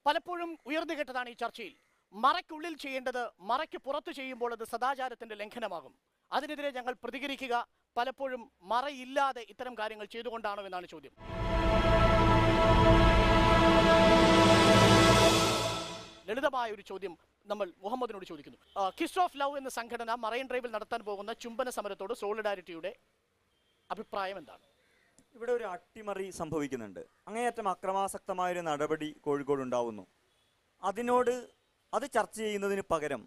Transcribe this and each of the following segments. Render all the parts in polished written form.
പലപ്പോഴും ഉയർന്നു കേട്ടതാണ് ഈ ചർച്ചയിൽ. മറയ്ക്കുള്ളിൽ ചെയ്യേണ്ടത് മറയ്ക്ക് പുറത്ത് ചെയ്യുമ്പോൾ അത് സദാചാരത്തിന്റെ ലംഘനമാകും. അതിനെതിരെ ഞങ്ങൾ പ്രതികരിക്കുക പലപ്പോഴും മറയില്ലാതെ ഇത്തരം കാര്യങ്ങൾ ചെയ്തുകൊണ്ടാണോ എന്നാണ് ചോദ്യം. ലളിതമായ ഒരു ചോദ്യം നമ്മൾ മുഹമ്മദിനോട് ചോദിക്കുന്നു. കിസ് ഓഫ് ലവ് എന്ന സംഘടന മറൈൻ ഡ്രൈവിൽ നടത്താൻ പോകുന്ന ചുംബന സമരത്തോട് സോളിഡാരിറ്റിയുടെ അഭിപ്രായം എന്താണ്? ഇവിടെ ഒരു അട്ടിമറി സംഭവിക്കുന്നുണ്ട്. അങ്ങേയറ്റം അക്രമാസക്തമായൊരു നടപടി കോഴിക്കോട് ഉണ്ടാവുന്നു. അത് ചർച്ച ചെയ്യുന്നതിന് പകരം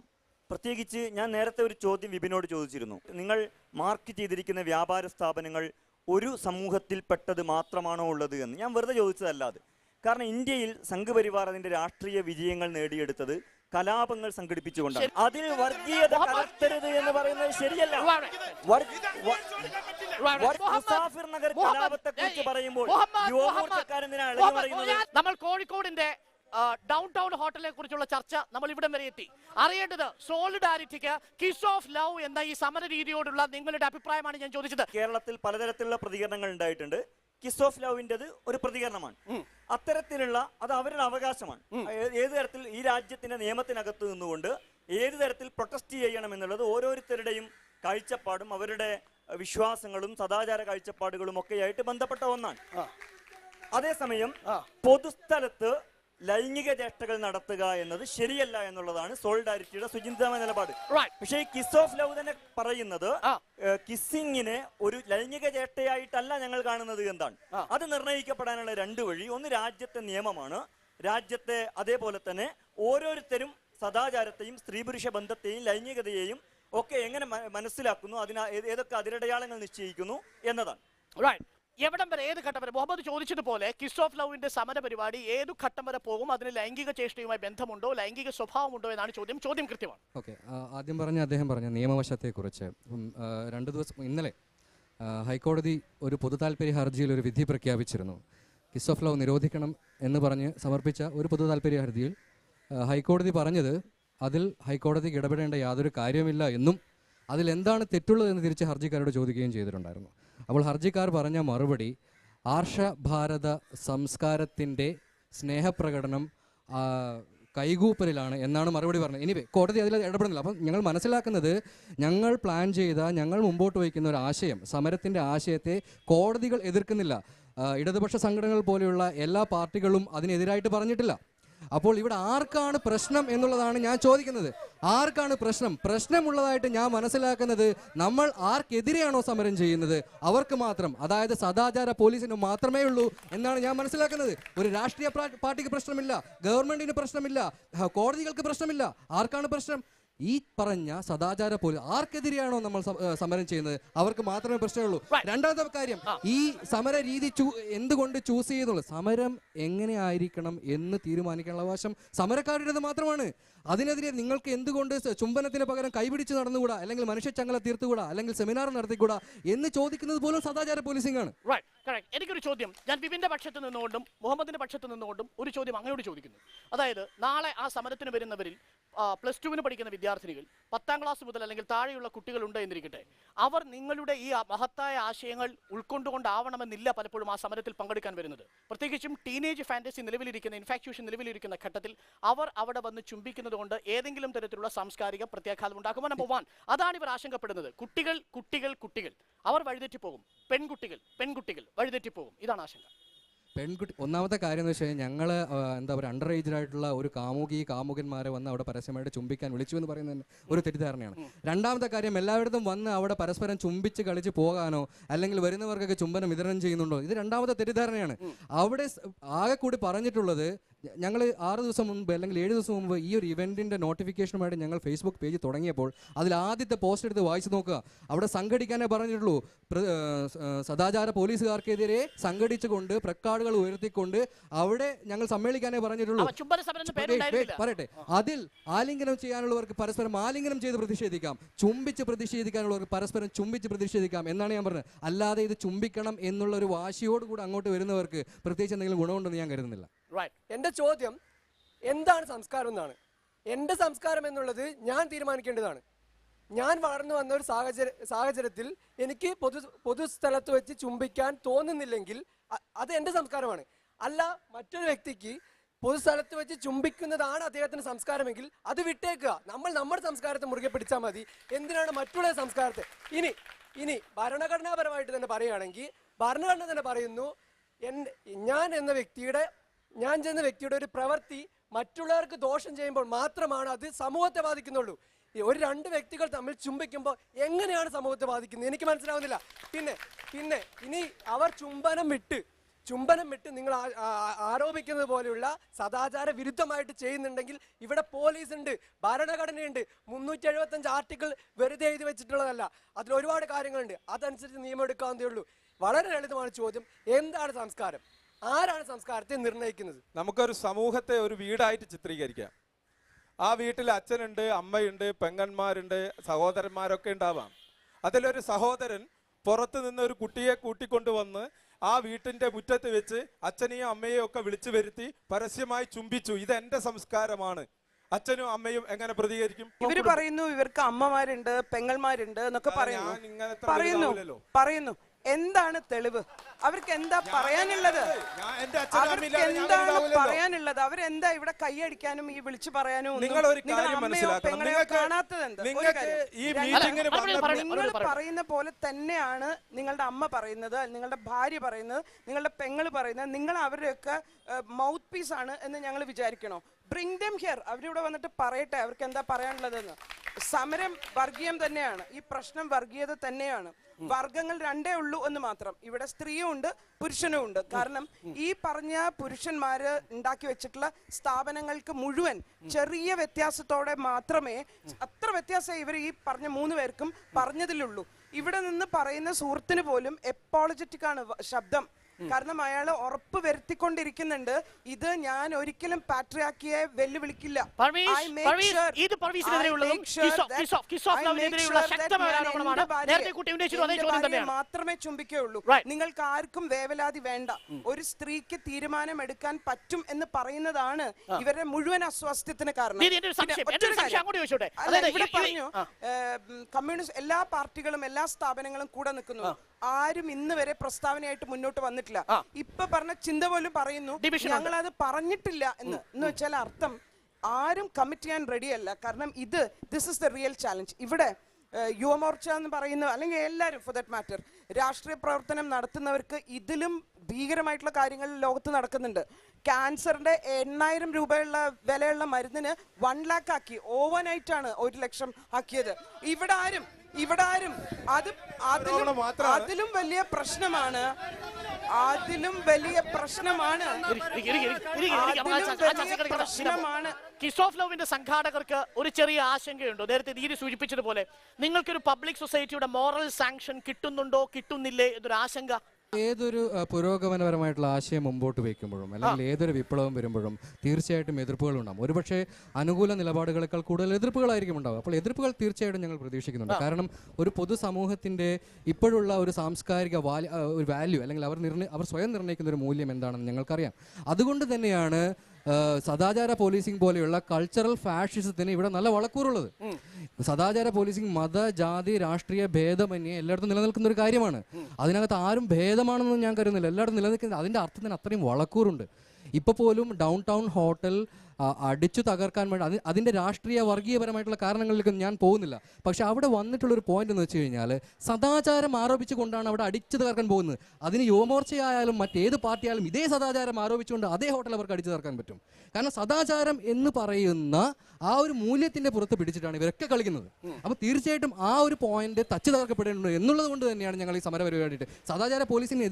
പ്രത്യേകിച്ച് ഞാൻ നേരത്തെ ഒരു ചോദ്യം വിപിനോട് ചോദിച്ചിരുന്നു. നിങ്ങൾ മാർക്ക് ചെയ്തിരിക്കുന്ന വ്യാപാര സ്ഥാപനങ്ങൾ ഒരു സമൂഹത്തിൽപ്പെട്ടത് മാത്രമാണോ ഉള്ളത് എന്ന്. ഞാൻ വെറുതെ ചോദിച്ചതല്ലാതെ. കാരണം ഇന്ത്യയിൽ സംഘപരിവാർ അതിൻ്റെ രാഷ്ട്രീയ വിജയങ്ങൾ നേടിയെടുത്തത് കലാപങ്ങൾ സംഘടിപ്പിച്ചുകൊണ്ടാണ്. അതിൽ വർഗീയത കലർത്തരുത് എന്ന് പറയുന്നത് ശരിയല്ല. മുസാഫിർ നഗർ കലാപത്തെ കുറിച്ച് പറയുമ്പോൾ യുവമോർച്ചക്കാരെന്തിനാണ് ഇളകി പറയുന്നത്? നമ്മൾ കോഴിക്കോടിന്റെ ഡൗൺ ടൗൺ ഹോട്ടലിനെ കുറിച്ചുള്ള ചർച്ച നമ്മൾ ഇവിടം വരെ എത്തി. അറിയേണ്ടത് സോളിഡാരിറ്റിക്ക് കിസ് ഓഫ് ലവ് എന്ന ഈ സമര രീതിയോടുള്ള നിങ്ങളുടെ അഭിപ്രായമാണ് ഞാൻ ചോദിച്ചത്. കേരളത്തിൽ പലതരത്തിലുള്ള പ്രതികരണങ്ങൾ ഉണ്ടായിട്ടുണ്ട്. കിസ് ഓഫ് ലവിൻ്റെത് ഒരു പ്രതികരണമാണ്. അത്തരത്തിലുള്ള അത് അവരുടെ അവകാശമാണ്. ഏത് തരത്തിൽ ഈ രാജ്യത്തിന്റെ നിയമത്തിനകത്ത് നിന്നുകൊണ്ട് ഏത് തരത്തിൽ പ്രൊട്ടസ്റ്റ് ചെയ്യണം എന്നുള്ളത് ഓരോരുത്തരുടെയും കാഴ്ചപ്പാടും അവരുടെ വിശ്വാസങ്ങളും സദാചാര കാഴ്ചപ്പാടുകളും ഒക്കെയായിട്ട് ബന്ധപ്പെട്ട ഒന്നാണ്. അതേസമയം പൊതുസ്ഥലത്ത് ലൈംഗിക ചേഷ്ടകൾ നടത്തുക എന്നത് ശരിയല്ല എന്നുള്ളതാണ് സോളിഡാരിറ്റിയുടെ സുചിന്തിതമായ നിലപാട്. പക്ഷേ ഈ കിസ് ഓഫ് ലവ് തന്നെ പറയുന്നത് കിസ്സിങ്ങിനെ ഒരു ലൈംഗിക ചേഷ്ടയായിട്ടല്ല ഞങ്ങൾ കാണുന്നത് എന്താണ്. അത് നിർണ്ണയിക്കപ്പെടാനുള്ള രണ്ട് വഴി. ഒന്ന് രാജ്യത്തെ നിയമമാണ്. രാജ്യത്തെ അതേപോലെ തന്നെ ഓരോരുത്തരും സദാചാരത്തെയും സ്ത്രീ പുരുഷ ബന്ധത്തെയും ലൈംഗികതയെയും ഒക്കെ എങ്ങനെ മനസ്സിലാക്കുന്നു, ഏതൊക്കെ അതിരടയാളങ്ങൾ നിശ്ചയിക്കുന്നു എന്നതാണ്. എവിടം വരെ, ഏത് ഘട്ടം വരെ? മുഹമ്മദ് ചോദിച്ചതുപോലെ കിസ് ഓഫ് ലവിന്റെ സമര പരിപാടി ഏതു ഘട്ടം വരെ പോകും? അതിന് ലൈംഗിക ചേഷ്ടയുമായി ബന്ധമുണ്ടോ, ലൈംഗിക സ്വഭാവമുണ്ടോ എന്നാണ് ചോദ്യം. ചോദ്യം കൃത്യമാണ്. ഓക്കെ, ആദ്യം അദ്ദേഹം പറഞ്ഞ നിയമവശത്തെക്കുറിച്ച് 2 ദിവസം ഇന്നലെ ഹൈക്കോടതി ഒരു പൊതു താൽപര്യ ഹർജിയിൽ ഒരു വിധി പ്രഖ്യാപിച്ചിരുന്നു. കിസ് ഓഫ് ലവ് നിരോധിക്കണം എന്ന് പറഞ്ഞ് സമർപ്പിച്ച ഒരു പൊതു താൽപര്യ ഹർജിയിൽ ഹൈക്കോടതി പറഞ്ഞത് അതിൽ ഹൈക്കോടതിക്ക് ഇടപെടേണ്ട യാതൊരു കാര്യമില്ല എന്നും അതിലെന്താണ് തെറ്റുള്ളതെന്ന് തിരിച്ച് ഹർജിക്കാരോട് ചോദിക്കുകയും ചെയ്തിട്ടുണ്ടായിരുന്നു. അപ്പോൾ ഹർജിക്കാർ പറഞ്ഞ മറുപടി ആർഷ ഭാരത സംസ്കാരത്തിൻ്റെ സ്നേഹപ്രകടനം കൈകൂപ്പലിലാണ് എന്നാണ് മറുപടി പറഞ്ഞത്. ഇനി കോടതി അതിൽ ഇടപെടുന്നില്ല. അപ്പം ഞങ്ങൾ മനസ്സിലാക്കുന്നത് ഞങ്ങൾ പ്ലാൻ ചെയ്ത, ഞങ്ങൾ മുമ്പോട്ട് വയ്ക്കുന്ന ഒരു ആശയം, സമരത്തിൻ്റെ ആശയത്തെ കോടതികൾ എതിർക്കുന്നില്ല. ഇടതുപക്ഷ സംഘടനകൾ പോലെയുള്ള എല്ലാ പാർട്ടികളും അതിനെതിരായിട്ട് പറഞ്ഞിട്ടില്ല. അപ്പോൾ ഇവിടെ ആർക്കാണ് പ്രശ്നം എന്നുള്ളതാണ് ഞാൻ ചോദിക്കുന്നത്. ആർക്കാണ് പ്രശ്നമുള്ളതായിട്ട് ഞാൻ മനസ്സിലാക്കുന്നത് നമ്മൾ ആർക്കെതിരെയാണോ സമരം ചെയ്യുന്നത് അവർക്ക് മാത്രം, അതായത് സദാചാര പോലീസിന് മാത്രമേ ഉള്ളൂ എന്നാണ് ഞാൻ മനസ്സിലാക്കുന്നത്. ഒരു രാഷ്ട്രീയ പാർട്ടിക്ക് പ്രശ്നമില്ല, ഗവൺമെന്റിന് പ്രശ്നമില്ല, കോടതികൾക്ക് പ്രശ്നമില്ല. ആർക്കാണ് പ്രശ്നം? ഈ പറഞ്ഞ സദാചാര പോലീസ് ആർക്കെതിരെയാണോ നമ്മൾ സമരം ചെയ്യുന്നത് അവർക്ക് മാത്രമേ പ്രശ്നമുള്ളൂ. രണ്ടാമത്തെ കാര്യം, ഈ സമര രീതി എന്തുകൊണ്ട് ചൂസ് ചെയ്യുന്നുള്ളൂ? സമരം എങ്ങനെ ആയിരിക്കണം എന്ന് തീരുമാനിക്കാനുള്ള അവകാശം സമരക്കാരുടേത് മാത്രമാണ്. അതിനെതിരെ നിങ്ങൾക്ക് എന്തുകൊണ്ട് ചുംബനത്തിന് പകരം കൈപിടിച്ച് നടന്നുകൂടാ, അല്ലെങ്കിൽ മനുഷ്യച്ചങ്ങല തീർത്തുകൂടാ, അല്ലെങ്കിൽ സെമിനാർ നടത്തിക്കൂടാ എന്ന് ചോദിക്കുന്നത് പോലും സദാചാര പോലീസിംഗ് ആണ്. എനിക്കൊരു ചോദ്യം, ഞാൻ വിപിന്റെ പക്ഷത്ത് നിന്നുകൊണ്ടും മുഹമ്മദിന്റെ പക്ഷത്ത് നിന്നുകൊണ്ടും ഒരു ചോദ്യം അങ്ങോട്ട് ചോദിക്കുന്നു. അതായത് നാളെ ആ സമരത്തിന് വരുന്നവരിൽ +2 പഠിക്കുന്ന വിദ്യാർത്ഥിനികൾ, 10ാം ക്ലാസ് മുതൽ അല്ലെങ്കിൽ താഴെയുള്ള കുട്ടികളുണ്ട് എന്നിരിക്കട്ടെ. അവർ നിങ്ങളുടെ ഈ മഹത്തായ ആശയങ്ങൾ ഉൾക്കൊണ്ടുകൊണ്ടാവണമെന്നില്ല പലപ്പോഴും ആ സമരത്തിൽ പങ്കെടുക്കാൻ വരുന്നത്. പ്രത്യേകിച്ചും ടീനേജ് ഫാന്റസി നിലവിലിരിക്കുന്ന, ഇൻഫാക്ച്വേഷൻ നിലവിലിരിക്കുന്ന ഘട്ടത്തിൽ അവർ അവിടെ വന്ന് ചുംബിക്കുന്നത് കൊണ്ട് ഏതെങ്കിലും തരത്തിലുള്ള സാംസ്കാരിക പ്രത്യാഘാതം ഉണ്ടാകുമോ? നമ്പർ 1, അതാണ് ഇവർ ആശങ്കപ്പെടുന്നത്. കുട്ടികൾ അവർ വഴിതെറ്റിപ്പോകും. പെൺകുട്ടികൾ വഴിതെറ്റിപ്പോകും. ഇതാണ് ആശങ്ക. ഒന്നാമത്തെ കാര്യം എന്ന് വെച്ച് കഴിഞ്ഞാൽ ഞങ്ങൾ എന്താ പറയുക, അണ്ടർ ഏജ്ഡായിട്ടുള്ള ഒരു കാമുകന്മാരെ വന്ന് അവിടെ പരസ്യമായിട്ട് ചുംബിക്കാൻ വിളിച്ചു എന്ന് പറയുന്നത് ഒരു തെറ്റിദ്ധാരണയാണ്. രണ്ടാമത്തെ കാര്യം, എല്ലായിടത്തും വന്ന് അവിടെ പരസ്പരം ചുംബിച്ച് കളിച്ച് പോകാനോ അല്ലെങ്കിൽ വരുന്നവർക്കൊക്കെ ചുംബനം വിതരണം ചെയ്യുന്നുണ്ടോ, ഇത് രണ്ടാമത്തെ തെറ്റിദ്ധാരണയാണ്. അവിടെ ആകെ കൂടി പറഞ്ഞിട്ടുള്ളത്, ഞങ്ങൾ 6 ദിവസം മുമ്പ് അല്ലെങ്കിൽ 7 ദിവസം മുമ്പ് ഈ ഒരു ഇവൻറ്റിൻ്റെ നോട്ടിഫിക്കേഷനുമായിട്ട് ഞങ്ങൾ ഫേസ്ബുക്ക് പേജ് തുടങ്ങിയപ്പോൾ അതിൽ ആദ്യത്തെ പോസ്റ്റ് എടുത്ത് വായിച്ചു നോക്കുക. അവിടെ സംഘടിക്കാനേ പറഞ്ഞിട്ടുള്ളൂ. സദാചാര പോലീസുകാർക്കെതിരെ സംഘടിച്ചുകൊണ്ട് പ്രക്കാർഡുകൾ ഉയർത്തിക്കൊണ്ട് അവിടെ ഞങ്ങൾ സമ്മേളിക്കാനേ പറഞ്ഞിട്ടുള്ളൂ. പറയട്ടെ, അതിൽ ആലിംഗനം ചെയ്യാനുള്ളവർക്ക് പരസ്പരം ആലിംഗനം ചെയ്ത് പ്രതിഷേധിക്കാം, ചുംബിച്ച് പ്രതിഷേധിക്കാനുള്ളവർക്ക് പരസ്പരം ചുംബിച്ച് പ്രതിഷേധിക്കാം എന്നാണ് ഞാൻ പറഞ്ഞത്. അല്ലാതെ ഇത് ചുംബിക്കണം എന്നുള്ള ഒരു വാശിയോടുകൂടി അങ്ങോട്ട് വരുന്നവർക്ക് പ്രത്യേകിച്ച് എന്തെങ്കിലും ഗുണമുണ്ടെന്ന് ഞാൻ കരുതുന്നില്ല. എൻ്റെ ചോദ്യം എന്താണ് സംസ്കാരം എന്നാണ്. എൻ്റെ സംസ്കാരം എന്നുള്ളത് ഞാൻ തീരുമാനിക്കേണ്ടതാണ്. ഞാൻ വളർന്നു വന്ന ഒരു സാഹചര്യത്തിൽ എനിക്ക് പൊതുസ്ഥലത്ത് വെച്ച് ചുംബിക്കാൻ തോന്നുന്നില്ലെങ്കിൽ അത് എൻ്റെ സംസ്കാരമാണ്. അല്ല മറ്റൊരു വ്യക്തിക്ക് പൊതുസ്ഥലത്ത് വെച്ച് ചുംബിക്കുന്നതാണ് അദ്ദേഹത്തിന്റെ സംസ്കാരമെങ്കിൽ അത് വിട്ടേക്കുക. നമ്മൾ നമ്മുടെ സംസ്കാരത്തെ മുറുകെ പിടിച്ചാൽ മതി. എന്തിനാണ് മറ്റുള്ള സംസ്കാരത്തെ? ഇനി ഭരണഘടനാപരമായിട്ട് തന്നെ പറയുകയാണെങ്കിൽ ഭരണഘടന തന്നെ പറയുന്നു, ഞാൻ ചെയ്യുന്ന വ്യക്തിയുടെ ഒരു പ്രവൃത്തി മറ്റുള്ളവർക്ക് ദോഷം ചെയ്യുമ്പോൾ മാത്രമാണ് അത് സമൂഹത്തെ ബാധിക്കുന്നുള്ളൂ. ഒരു രണ്ട് വ്യക്തികൾ തമ്മിൽ ചുംബിക്കുമ്പോൾ എങ്ങനെയാണ് സമൂഹത്തെ ബാധിക്കുന്നത് എനിക്ക് മനസ്സിലാവുന്നില്ല. പിന്നെ ഇനി അവർ ചുംബനം വിട്ട് നിങ്ങൾ ആരോപിക്കുന്നത് പോലെയുള്ള സദാചാര വിരുദ്ധമായിട്ട് ചെയ്യുന്നുണ്ടെങ്കിൽ ഇവിടെ പോലീസ് ഉണ്ട്, ഭരണഘടനയുണ്ട്. 375 ആർട്ടിക്കിൾ വെറുതെ എഴുതി വെച്ചിട്ടുള്ളതല്ല. അതിൽ ഒരുപാട് കാര്യങ്ങളുണ്ട്. അതനുസരിച്ച് നിയമം എടുക്കാവുന്നതേ ഉള്ളൂ. വളരെ ലളിതമാണ് ചോദ്യം. എന്താണ് സംസ്കാരം? ആരാണ് സംസ്കാരത്തെ നിർണ്ണയിക്കുന്നത്? നമുക്കൊരു സമൂഹത്തെ ഒരു വീടായിട്ട് ചിത്രീകരിക്കാം. ആ വീട്ടിൽ അച്ഛനുണ്ട്, അമ്മയുണ്ട്, പെങ്ങന്മാരുണ്ട്, സഹോദരന്മാരൊക്കെ ഉണ്ടാവാം. അതിലൊരു സഹോദരൻ പുറത്തു നിന്ന് ഒരു കുട്ടിയെ കൂട്ടിക്കൊണ്ടുവന്ന് ആ വീട്ടിന്റെ മുറ്റത്ത് വെച്ച് അച്ഛനെയും അമ്മയെയും ഒക്കെ വിളിച്ചു വരുത്തി പരസ്യമായി ചുംബിച്ചു. ഇത് എന്റെ സംസ്കാരമാണ്. അച്ഛനും അമ്മയും എങ്ങനെ പ്രതികരിക്കും? ഇവര് പറയുന്നു ഇവർക്ക് അമ്മമാരുണ്ട്, പെങ്ങന്മാരുണ്ട് എന്നൊക്കെ പറയുന്നു. എന്താണ് തെളിവ്? അവർക്ക് എന്താ പറയാനുള്ളത്? അവരെന്താ ഇവിടെ കൈയടിക്കാനും ഈ വിളിച്ചു പറയാനും നിങ്ങൾ കാണാത്തത്? നിങ്ങൾ പറയുന്ന പോലെ തന്നെയാണ് നിങ്ങളുടെ അമ്മ പറയുന്നത്, നിങ്ങളുടെ ഭാര്യ പറയുന്നത്, നിങ്ങളുടെ പെങ്ങള് പറയുന്നത്. നിങ്ങൾ അവരുടെയൊക്കെ മൗത്ത് പീസ് ആണ് എന്ന് ഞങ്ങൾ വിചാരിക്കണോ? Bring them here. അവരിവിടെ വന്നിട്ട് പറയട്ടെ അവർക്ക് എന്താ പറയാനുള്ളതെന്ന്. സമരം വർഗീയം തന്നെയാണ്, ഈ പ്രശ്നം വർഗീയത തന്നെയാണ്. വർഗങ്ങൾ രണ്ടേ ഉള്ളൂ എന്ന് മാത്രം. ഇവിടെ സ്ത്രീയും ഉണ്ട്, പുരുഷനും ഉണ്ട്. കാരണം ഈ പറഞ്ഞ പുരുഷന്മാര് ഉണ്ടാക്കി വെച്ചിട്ടുള്ള സ്ഥാപനങ്ങൾക്ക് മുഴുവൻ ചെറിയ വ്യത്യാസത്തോടെ മാത്രമേ, അത്ര വ്യത്യാസം ഇവർ ഈ പറഞ്ഞ 3 പേർക്കും പറഞ്ഞതിലുള്ളൂ. ഇവിടെ നിന്ന് പറയുന്ന സുഹൃത്തിന് പോലും എപ്പോളജറ്റിക് ആണ് ശബ്ദം. കാരണം അയാൾ ഉറപ്പ് വരുത്തിക്കൊണ്ടിരിക്കുന്നുണ്ട്, ഇത് ഞാൻ ഒരിക്കലും പാട്രിയാർക്കിയെ വെല്ലുവിളിക്കില്ല. മാത്രമേ ചുംബിക്കുകയുള്ളൂ. നിങ്ങൾക്ക് ആർക്കും വേവലാതി വേണ്ട. ഒരു സ്ത്രീക്ക് തീരുമാനമെടുക്കാൻ പറ്റും എന്ന് പറയുന്നതാണ് ഇവരുടെ മുഴുവൻ അസ്വാസ്ഥ്യത്തിന് കാരണം. ഇവിടെ പറഞ്ഞു കമ്മ്യൂണിസ്റ്റ് എല്ലാ പാർട്ടികളും എല്ലാ സ്ഥാപനങ്ങളും കൂടെ നിൽക്കുന്നു. ആരും ഇന്ന് വരെ പ്രസ്താവനയായിട്ട് മുന്നോട്ട് വന്നിട്ടില്ല. ഇപ്പൊ പറഞ്ഞ ചിന്ത പോലും പറയുന്നു ഞങ്ങൾ അത് പറഞ്ഞിട്ടില്ല എന്ന് വെച്ചാൽ അർത്ഥം ആരും കമ്മിറ്റ് ചെയ്യാൻ റെഡിയല്ല. കാരണം this is the real challenge. ഇവിടെ യുവമോർച്ച എന്ന് പറയുന്ന അല്ലെങ്കിൽ എല്ലാവരും ഫോർ ദാറ്റ് മാറ്റർ രാഷ്ട്രീയ പ്രവർത്തനം നടത്തുന്നവർക്ക് ഇതിലും ഭീകരമായിട്ടുള്ള കാര്യങ്ങൾ ലോകത്ത് നടക്കുന്നുണ്ട്. ക്യാൻസറിന്റെ 8000 രൂപയുള്ള വിലയുള്ള മരുന്നിന് 1 lakh ആക്കി. ഓവർനൈറ്റ് ആണ് 1 ലക്ഷം ആക്കിയത്. ഇവിടെ ആരും അതിലും വലിയ പ്രശ്നമാണ്. കിസ് ഓഫ് ലവിന്റെ സംഘാടകർക്ക് ഒരു ചെറിയ ആശങ്കയുണ്ടോ? നേരത്തെ ദീദി സൂചിപ്പിച്ചതുപോലെ നിങ്ങൾക്കൊരു പബ്ലിക് സൊസൈറ്റിയുടെ മോറൽ സാങ്ഷൻ കിട്ടുന്നുണ്ടോ കിട്ടുന്നില്ലേ എന്നൊരു ആശങ്ക? ഏതൊരു പുരോഗമനപരമായിട്ടുള്ള ആശയം മുമ്പോട്ട് വയ്ക്കുമ്പോഴും അല്ലെങ്കിൽ ഏതൊരു വിപ്ലവം വരുമ്പോഴും തീർച്ചയായിട്ടും എതിർപ്പുകൾ ഉണ്ടാകും. ഒരുപക്ഷെ അനുകൂല നിലപാടുകളെക്കാൾ കൂടുതൽ എതിർപ്പുകളായിരിക്കും ഉണ്ടാവുക. അപ്പോൾ എതിർപ്പുകൾ തീർച്ചയായിട്ടും ഞങ്ങൾ പ്രതീക്ഷിക്കുന്നുണ്ട്. കാരണം ഒരു പൊതുസമൂഹത്തിൻ്റെ ഇപ്പോഴുള്ള ഒരു സാംസ്കാരിക ഒരു വാല്യൂ അല്ലെങ്കിൽ അവർ സ്വയം നിർണ്ണയിക്കുന്ന ഒരു മൂല്യം എന്താണെന്ന് ഞങ്ങൾക്കറിയാം. അതുകൊണ്ട് തന്നെയാണ് സദാചാര പോലീസിംഗ് പോലെയുള്ള കൾച്ചറൽ ഫാഷിസത്തിന് ഇവിടെ നല്ല വളക്കൂറുള്ളത്. സദാചാര പോലീസിംഗ് മത ജാതി രാഷ്ട്രീയ ഭേദമന്യേ എല്ലായിടത്തും നിലനിൽക്കുന്ന ഒരു കാര്യമാണ്. അതിനകത്ത് ആരും ഭേദമാണെന്ന് ഞാൻ കരുതുന്നില്ല. എല്ലായിടത്തും നിലനിൽക്കുന്നത് അതിൻ്റെ അർത്ഥത്തിന് അത്രയും വളക്കൂറുണ്ട്. ഇപ്പോൾ പോലും ഡൗൺ ടൗൺ ഹോട്ടൽ അടിച്ചു തകർക്കാൻ വേണ്ടി അതിൻ്റെ രാഷ്ട്രീയ വർഗീയപരമായിട്ടുള്ള കാരണങ്ങളിലേക്കൊന്നും ഞാൻ പോകുന്നില്ല. പക്ഷെ അവിടെ വന്നിട്ടുള്ളൊരു പോയിന്റ് എന്ന് വെച്ച് കഴിഞ്ഞാൽ സദാചാരം ആരോപിച്ചുകൊണ്ടാണ് അവിടെ അടിച്ചു തകർക്കാൻ പോകുന്നത്. അതിന് യുവമോർച്ചയായാലും മറ്റേത് പാർട്ടിയായാലും ഇതേ സദാചാരം ആരോപിച്ചുകൊണ്ട് അതേ ഹോട്ടൽ അവർക്ക് അടിച്ചു തകർക്കാൻ പറ്റും. കാരണം സദാചാരം എന്ന് പറയുന്ന ആ ഒരു മൂല്യത്തിന്റെ പുറത്ത് പിടിച്ചിട്ടാണ് ഇവരൊക്കെ കളിക്കുന്നത്. അപ്പോൾ തീർച്ചയായിട്ടും ആ ഒരു പോയിന്റ് തച്ചു തകർക്കപ്പെടേണ്ടത് എന്നുള്ളത് കൊണ്ട് തന്നെയാണ് ഞങ്ങൾ ഈ സമരപരിപാടിയിട്ട് സദാചാര പോലീസിന്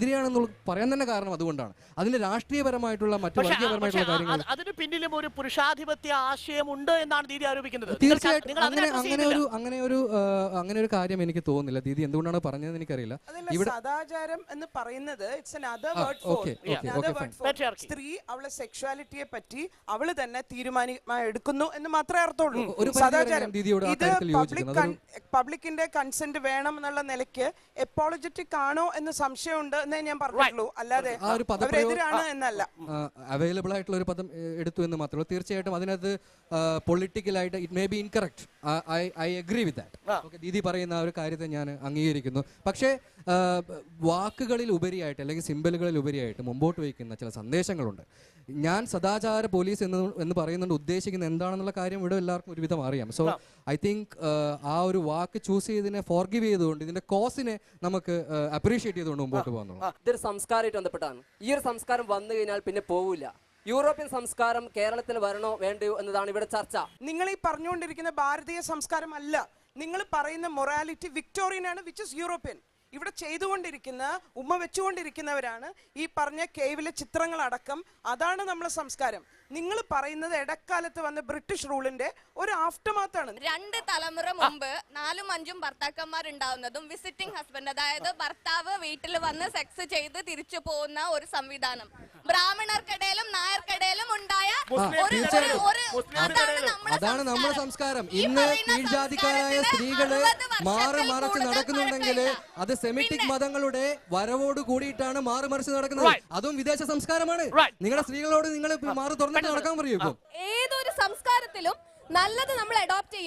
പറയാൻ തന്നെ കാരണം അതുകൊണ്ടാണ്. അതിന്റെ രാഷ്ട്രീയപരമായിട്ടുള്ള മറ്റു വർഗീയപരമായിട്ടുള്ള കാര്യങ്ങൾ അതിന് പിന്നിലും ഒരു പുരുഷാധിപത്യ ആശയമുണ്ട് എന്നാണ് ദീദി ആരോപിക്കുന്നത്. തീർച്ചയായിട്ടും അങ്ങനെ ഒരു കാര്യം എനിക്ക് തോന്നുന്നില്ല. ദീദി എന്തുകൊണ്ടാണ് പറഞ്ഞതെന്ന് എനിക്കറിയില്ല. ഇവിടെ സദാചാരം എന്ന് പറയുന്നത് സ്ത്രീ അവളെ സെക്ഷുവാലിറ്റിയെ പറ്റി അവള് തന്നെ തീരുമാനം എടുക്കുന്നു എന്ന് മാത്രമേ അർത്ഥമുള്ളൂ. സദാചാരം പബ്ലിക്കിന്റെ കൺസെന്റ് വേണം എന്നുള്ള നിലയ്ക്ക് എപ്പോളജറ്റിക് ആണോ എന്ന് സംശയമുണ്ട് എന്നേ ഞാൻ പറഞ്ഞുള്ളൂ. അല്ലാതെ അവരെതിരാണ് എന്നല്ല. അവൈലബിൾ ആയിട്ടുള്ള ഒരു പദം എടുത്തു എന്ന് മാത്രമേ പറയുന്നു. തീർച്ചയായിട്ടും അതിനകത്ത് പൊളിറ്റിക്കലായിട്ട് it may be incorrect. I agree with that. Okay, ദീദി പറയുന്ന ആ ഒരു കാര്യത്തെ ഞാൻ അംഗീകരിക്കുന്നു. പക്ഷേ വാക്കുകളിൽ ഉപരിയായിട്ട് അല്ലെങ്കിൽ സിമ്പലുകളിൽ ഉപരിയായിട്ട് മുമ്പോട്ട് വയ്ക്കുന്ന ചില സന്ദേശങ്ങളുണ്ട്. ഞാൻ സദാചാര പോലീസ് എന്ന് പറയുന്നുണ്ട് ഉദ്ദേശിക്കുന്നത് എന്താണെന്നുള്ള കാര്യം ഇവിടെ എല്ലാവർക്കും ഒരുവിധം അറിയാം. സോ ഐ തിങ്ക് ആ ഒരു വാക്ക് ചൂസ് ചെയ്തതിനെ ഫോർഗിവ് ചെയ്തുകൊണ്ട് ഇതിന്റെ കോസിനെ നമുക്ക് അപ്രീഷിയേറ്റ് ചെയ്തുകൊണ്ട് മുമ്പോട്ട് പോകുന്നുള്ളൂ. ഇതൊരു സംസ്കാരമായിട്ട് ബന്ധപ്പെട്ടാണ്. ഈ ഒരു സംസ്കാരം വന്നു കഴിഞ്ഞാൽ പിന്നെ പോവില്ല. യൂറോപ്യൻ സംസ്കാരം കേരളത്തിൽ വരണോ വേണ്ടയോ എന്നതാണ് ഇവിടെ ചർച്ച. നിങ്ങൾ ഈ പറഞ്ഞുകൊണ്ടിരിക്കുന്ന ഭാരതീയ സംസ്കാരം അല്ല, നിങ്ങൾ പറയുന്ന മൊറാലിറ്റി വിക്ടോറിയൻ ആണ്, വിച്ച് ഇസ് യൂറോപ്യൻ. ഇവിടെ ചെയ്തുകൊണ്ടിരിക്കുന്ന ഉമ്മ വെച്ചുകൊണ്ടിരിക്കുന്നവരാണ് ഈ പറഞ്ഞ കേവിലെ ചിത്രങ്ങളടക്കം. അതാണ് നമ്മളെ സംസ്കാരം. നിങ്ങൾ പറയുന്നത് ഇടക്കാലത്ത് വന്ന ബ്രിട്ടീഷ് റൂളിന്റെ ഒരു ആഫ്റ്റർമാത്താണ്. 2 തലമുറ മുമ്പ് 4ഉം 5ഉം ഭർത്താക്കന്മാരുണ്ടാവുന്നതും വിസിറ്റിംഗ് ഹസ്ബൻഡ്, അതായത് ഭർത്താവ് വീട്ടിൽ വന്ന് സെക്സ് ചെയ്ത് തിരിച്ചു പോകുന്ന ഒരു സംവിധാനം ബ്രാഹ്മണർക്കിടയിലും നായർക്കിടയിലും ഉണ്ടായ അതാണ് നമ്മുടെ സംസ്കാരം. ഇന്ന് കീഴ്ജാതിക്കാരായ സ്ത്രീകള് മാറി മറിച്ച് നടക്കുന്നുണ്ടെങ്കിൽ അത് സെമിറ്റിക് മതങ്ങളുടെ വരവോട് കൂടിയിട്ടാണ് മാറി മറിച്ച് നടക്കുന്നത്. അതും വിദേശ സംസ്കാരമാണ്. നിങ്ങളുടെ സ്ത്രീകളോട് നിങ്ങൾ മാറി തുറന്നിട്ട് നടക്കാൻ പറയൂ. ഏതൊരു സംസ്കാരത്തിലും നല്ലത് നമ്മൾ അഡോപ്റ്റ്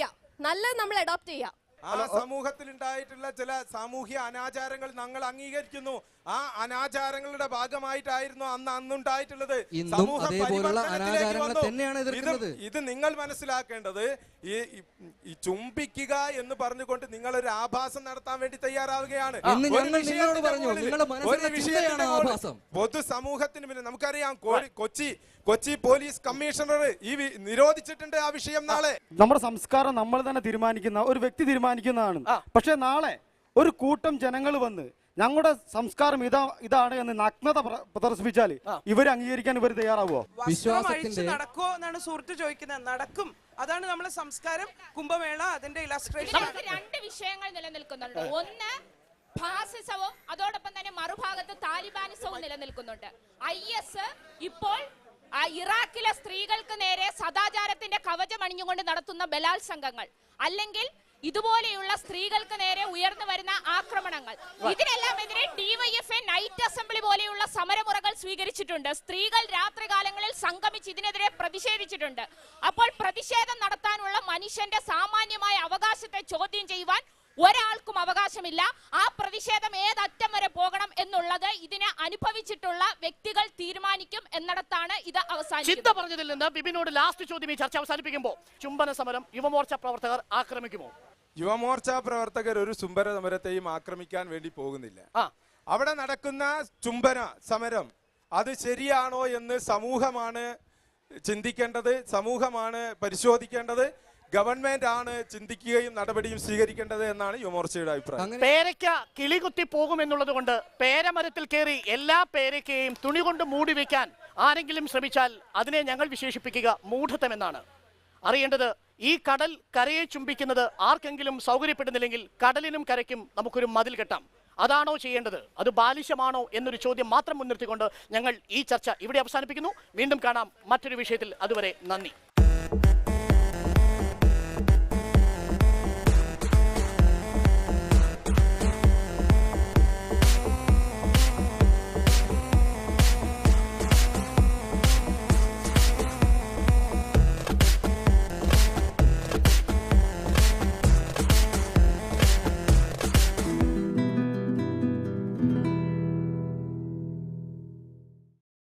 ചെയ്യാം. ആ സമൂഹത്തിൽ ഉണ്ടായിട്ടുള്ള ചില സാമൂഹ്യ അനാചാരങ്ങൾ ഞങ്ങൾ അംഗീകരിക്കുന്നു. ആ അനാചാരങ്ങളുടെ ഭാഗമായിട്ടായിരുന്നു അന്നുണ്ടായിട്ടുള്ളത്. ഇന്നും അതേപോലുള്ള അനാചാരങ്ങൾ തന്നെയാണ് എതിർക്കുന്നത്. ഇത് നിങ്ങൾ മനസ്സിലാക്കേണ്ടത്, ഈ ചുംബിക്കുക എന്ന് പറഞ്ഞുകൊണ്ട് നിങ്ങൾ ഒരു ആഭാസം നടത്താൻ വേണ്ടി തയ്യാറാവുകയാണ്. പൊതു സമൂഹത്തിന് പിന്നെ നമുക്കറിയാം, കൊച്ചി പോലീസ് കമ്മീഷണർ ഈ നിരോധിച്ചിട്ടുണ്ട് ആ വിഷയം. നാളെ നമ്മുടെ സംസ്കാരം നമ്മൾ തന്നെ തീരുമാനിക്കുന്ന ഒരു വ്യക്തി തീരുമാനിക്കുന്നതാണ്. പക്ഷെ നാളെ ഒരു കൂട്ടം ജനങ്ങൾ വന്ന് ഞങ്ങളുടെ സംസ്കാരം ഇതാണ് എന്ന് നഗ്നത പ്രദർശിപ്പിച്ചാൽ ഇവർ അംഗീകരിക്കാൻ ഇവർ തയ്യാറാവുമോ? നടക്കുമോ എന്നാണ് സുഹൃത്ത് ചോദിക്കുന്നത്. നടക്കും. അതാണ് നമ്മളെ സംസ്കാരം. കുംഭമേള അതിന്റെ ഇലസ്ട്രേഷൻ. 2 വിഷയങ്ങൾ നിലനിൽക്കുന്നുണ്ട്. ഒന്ന് ഫാസിസവും അതോടൊപ്പം തന്നെ മറുഭാഗത്ത് താലിബാനിസവും നിലനിൽക്കുന്നുണ്ട്. IS ഇപ്പോൾ ഇറാഖിലെ സ്ത്രീകൾക്ക് നേരെ സദാചാരത്തിന്റെ കവചം അണിഞ്ഞുകൊണ്ട് നടത്തുന്ന ബലാത്സംഗങ്ങൾ, അല്ലെങ്കിൽ ഇതുപോലെയുള്ള സ്ത്രീകൾക്ക് നേരെ ഉയർന്നു വരുന്ന ആക്രമണങ്ങൾ, ഇതിനെല്ലാം എതിരെ DYFA നൈറ്റ് അസംബ്ലി പോലെയുള്ള സമരമുറകൾ സ്വീകരിച്ചിട്ടുണ്ട്. സ്ത്രീകൾ രാത്രികാലങ്ങളിൽ സംഗമിച്ച് ഇതിനെതിരെ പ്രതിഷേധിച്ചിട്ടുണ്ട്. അപ്പോൾ പ്രതിഷേധം നടത്താനുള്ള മനുഷ്യന്റെ സാമാന്യമായ അവകാശത്തെ ചോദ്യം ചെയ്യുവാൻ ഒരാൾക്കും അവകാശമില്ല. ആ പ്രതിഷേധം ഏതറ്റം വരെ പോകണം എന്നുള്ളത് ഇതിനെ അനുഭവിച്ചിട്ടുള്ള വ്യക്തികൾ തീരുമാനിക്കും എന്നിടത്താണ് ഇത് അവസാനിക്കുന്നത്. ചിന്ത പറഞ്ഞതിൽ നിന്ന് ബിബിനോട് ലാസ്റ്റ് ചോദ്യം ഈ ചർച്ച അവസാനിപ്പിക്കുമ്പോൾ, ചുംബന സമരം യുവമോർച്ച പ്രവർത്തകർ ആക്രമിക്കുമോ? യുവമോർച്ച പ്രവർത്തകർ ഒരു ചുംബന സമരത്തെയും ആക്രമിക്കാൻ വേണ്ടി പോകുന്നില്ല. അവിടെ നടക്കുന്ന ചുംബന സമരം അത് ശരിയാണോ എന്ന് സമൂഹമാണ് ചിന്തിക്കേണ്ടത്, സമൂഹമാണ് പരിശോധിക്കേണ്ടത്. ഗവൺമെന്റ് ആണ് ചിന്തിക്കുകയും നടപടിയും സ്വീകരിക്കേണ്ടത് എന്നാണ് യുവമോർച്ചയുടെ അഭിപ്രായം. പേരയ്ക്ക കിളികുത്തി പോകുമെന്നുള്ളത് കൊണ്ട് പേരമരത്തിൽ കയറി എല്ലാ പേരയ്ക്കയും തുണി കൊണ്ട് മൂടി വെക്കാൻ ആരെങ്കിലും ശ്രമിച്ചാൽ അതിനെ ഞങ്ങൾ വിശേഷിപ്പിക്കുക മൂഢത്വമെന്നാണ്. അറിയേണ്ടത്, ഈ കടൽ കരയെ ചുംബിക്കുന്നത് ആർക്കെങ്കിലും സൗകര്യപ്പെടുന്നില്ലെങ്കിൽ കടലിനും കരയ്ക്കും നമുക്കൊരു മതിൽ കെട്ടാം. അതാണോ ചെയ്യേണ്ടത്? അത് ബാലിശമാണോ എന്നൊരു ചോദ്യം മാത്രം മുൻനിർത്തിക്കൊണ്ട് ഞങ്ങൾ ഈ ചർച്ച ഇവിടെ അവസാനിപ്പിക്കുന്നു. വീണ്ടും കാണാം മറ്റൊരു വിഷയത്തിൽ. അതുവരെ നന്ദി.